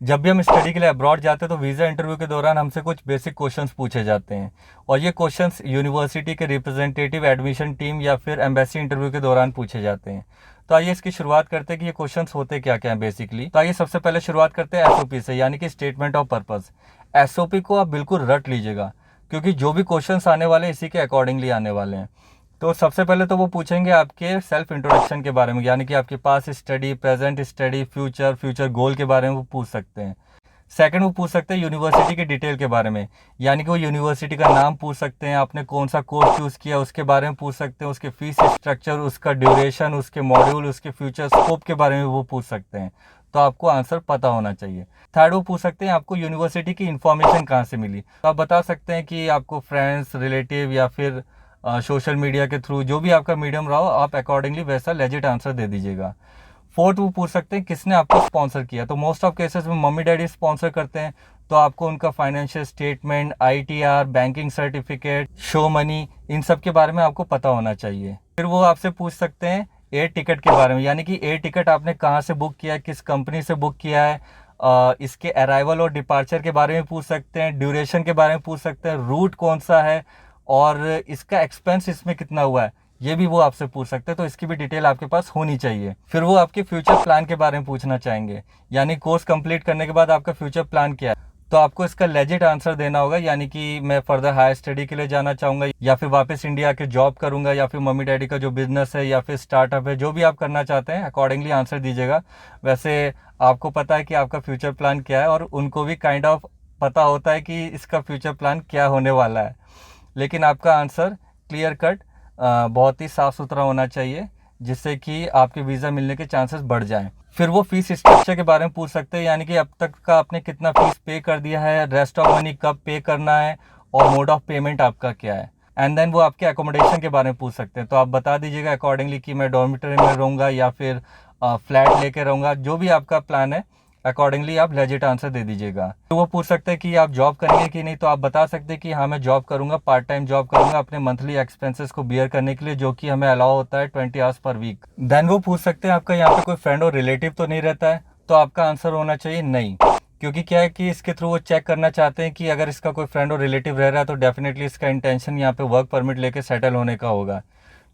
जब भी हम स्टडी के लिए अब्रॉड जाते हैं तो वीज़ा इंटरव्यू के दौरान हमसे कुछ बेसिक क्वेश्चंस पूछे जाते हैं और ये क्वेश्चंस यूनिवर्सिटी के रिप्रेजेंटेटिव, एडमिशन टीम या फिर एम्बेसी इंटरव्यू के दौरान पूछे जाते हैं। तो आइए इसकी शुरुआत करते हैं कि ये क्वेश्चंस होते क्या क्या हैं बेसिकली। तो आइए सबसे पहले शुरुआत करते हैं एसओपी से, यानी कि स्टेटमेंट ऑफ पर्पस। एसओपी को आप बिल्कुल रट लीजिएगा, क्योंकि जो भी क्वेश्चंस आने वाले हैं इसी के अकॉर्डिंगली आने वाले हैं। तो सबसे पहले तो वो पूछेंगे आपके सेल्फ इंट्रोडक्शन के बारे में, यानी कि आपके पास study, present study, future goal के बारे में वो पूछ सकते हैं। सेकंड वो पूछ सकते हैं यूनिवर्सिटी की डिटेल के बारे में, यानी कि वो यूनिवर्सिटी का नाम पूछ सकते हैं, आपने कौन सा कोर्स चूज़ किया उसके बारे में पूछ सकते हैं, उसके फीस स्ट्रक्चर, उसका ड्यूरेशन, उसके मॉड्यूल, उसके फ्यूचर स्कोप के बारे में वो पूछ सकते हैं। तो आपको आंसर पता होना चाहिए। थर्ड वो पूछ सकते हैं आपको यूनिवर्सिटी की इन्फॉर्मेशन कहाँ से मिली। तो आप बता सकते हैं कि आपको फ्रेंड्स, रिलेटिव या फिर सोशल मीडिया के थ्रू, जो भी आपका मीडियम रहा हो, आप अकॉर्डिंगली वैसा लेजिट आंसर दे दीजिएगा। फोर्थ वो पूछ सकते हैं किसने आपको स्पॉन्सर किया। तो मोस्ट ऑफ केसेस में मम्मी डैडी स्पॉन्सर करते हैं, तो आपको उनका financial statement, ITR, banking certificate, show money, इन सब के बारे में आपको पता होना चाहिए। फिर वो आपसे पूछ सकते हैं एयर टिकट के बारे में, यानी कि एयर टिकट आपने कहाँ से बुक किया है, किस कंपनी से बुक किया है। इसके अराइवल और डिपार्चर के बारे में पूछ सकते हैं, ड्यूरेशन के बारे में पूछ सकते हैं, रूट कौन सा है और इसका एक्सपेंस इसमें कितना हुआ है, ये भी वो आपसे पूछ सकते हैं। तो इसकी भी डिटेल आपके पास होनी चाहिए। फिर वो आपके फ्यूचर प्लान के बारे में पूछना चाहेंगे, यानी कोर्स कंप्लीट करने के बाद आपका फ्यूचर प्लान क्या है। तो आपको इसका लेजिट आंसर देना होगा, यानी कि मैं फर्दर हायर स्टडी के लिए जाना चाहूँगा, या फिर वापस इंडिया के जॉब करूँगा, या फिर मम्मी डैडी का जो बिजनेस है या फिर स्टार्टअप है, जो भी आप करना चाहते हैं अकॉर्डिंगली आंसर दीजिएगा। वैसे आपको पता है कि आपका फ्यूचर प्लान क्या है और उनको भी काइंड ऑफ पता होता है कि इसका फ्यूचर प्लान क्या होने वाला है, लेकिन आपका आंसर क्लियर कट, बहुत ही साफ़ सुथरा होना चाहिए, जिससे कि आपके वीज़ा मिलने के चांसेस बढ़ जाएं। फिर वो फीस स्ट्रक्चर के बारे में पूछ सकते हैं, यानी कि अब तक का आपने कितना फीस पे कर दिया है, रेस्ट ऑफ मनी कब पे करना है और मोड ऑफ पेमेंट आपका क्या है। एंड देन वो आपके अकोमोडेशन के बारे में पूछ सकते हैं, तो आप बता दीजिएगा अकॉर्डिंगली कि मैं डॉर्मिटरी में रहूँगा या फिर फ्लैट लेके रहूँगा, जो भी आपका प्लान है अकॉर्डिंगली आप लेजिट आंसर दे दीजिएगा। तो वो पूछ सकते हैं कि आप जॉब करेंगे कि नहीं, तो आप बता सकते हैं कि हाँ मैं जॉब करूंगा, पार्ट टाइम जॉब करूंगा अपने मंथली एक्सपेंसेस को बियर करने के लिए, जो कि हमें अलाउ होता है 20 आवर्स पर वीक। देन वो पूछ सकते हैं आपका यहाँ पे कोई फ्रेंड और रिलेटिव तो नहीं रहता है, तो आपका आंसर होना चाहिए नहीं, क्योंकि क्या है कि इसके थ्रू वो चेक करना चाहते हैं कि अगर इसका कोई फ्रेंड और रिलेटिव रह रहा है तो डेफिनेटली इसका इंटेंशन यहाँ पे वर्क परमिट लेके सेटल होने का होगा।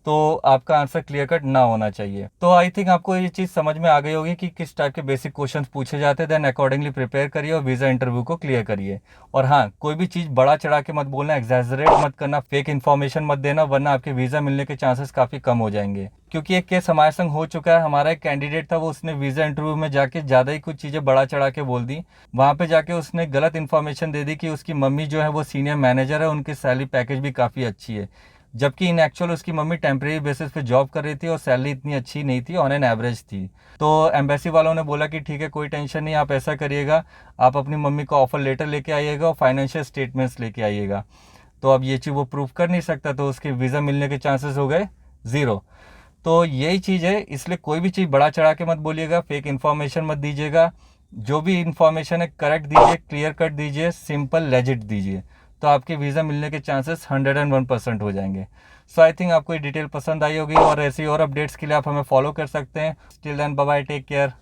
तो आपका आंसर क्लियर कट ना होना चाहिए। तो आई थिंक आपको ये चीज़ समझ में आ गई होगी कि किस टाइप के बेसिक क्वेश्चंस पूछे जाते हैं। देन अकॉर्डिंगली प्रिपेयर करिए और वीज़ा इंटरव्यू को क्लियर करिए। और हाँ, कोई भी चीज़ बड़ा चढ़ा के मत बोलना, एग्जैजरेट मत करना, फेक इन्फॉर्मेशन मत देना, वरना आपके वीज़ा मिलने के चांसेस काफ़ी कम हो जाएंगे। क्योंकि एक केस हमारे संग हो चुका है, हमारा एक कैंडिडेट था, वो उसने वीज़ा इंटरव्यू में जाके ज़्यादा ही कुछ चीज़ें बड़ा चढ़ा के बोल दी। वहाँ पे जाके उसने गलत इन्फॉर्मेशन दे दी कि उसकी मम्मी जो है वो सीनियर मैनेजर है, उनकी सैलरी पैकेज भी काफ़ी अच्छी है, जबकि इन एक्चुअल उसकी मम्मी टेम्परेरी बेसिस पे जॉब कर रही थी और सैलरी इतनी अच्छी नहीं थी, ऑन एन एवरेज थी। तो एम्बेसी वालों ने बोला कि ठीक है, कोई टेंशन नहीं, आप ऐसा करिएगा, आप अपनी मम्मी का ऑफर लेटर लेके आइएगा और फाइनेंशियल स्टेटमेंट्स लेके आइएगा। तो अब ये चीज़ वो प्रूव कर नहीं सकता, तो उसके वीज़ा मिलने के चांसेस हो गए ज़ीरो। तो यही चीज़ है, इसलिए कोई भी चीज़ बड़ा चढ़ा के मत बोलिएगा, फेक इन्फॉर्मेशन मत दीजिएगा। जो भी इन्फॉर्मेशन है करेक्ट दीजिए, क्लियर कट दीजिए, सिंपल लेजिट दीजिए, तो आपके वीज़ा मिलने के चांसेस 101% हो जाएंगे। सो आई थिंक आपको ये डिटेल पसंद आई होगी और ऐसी और अपडेट्स के लिए आप हमें फॉलो कर सकते हैं। Till then bye bye, take care.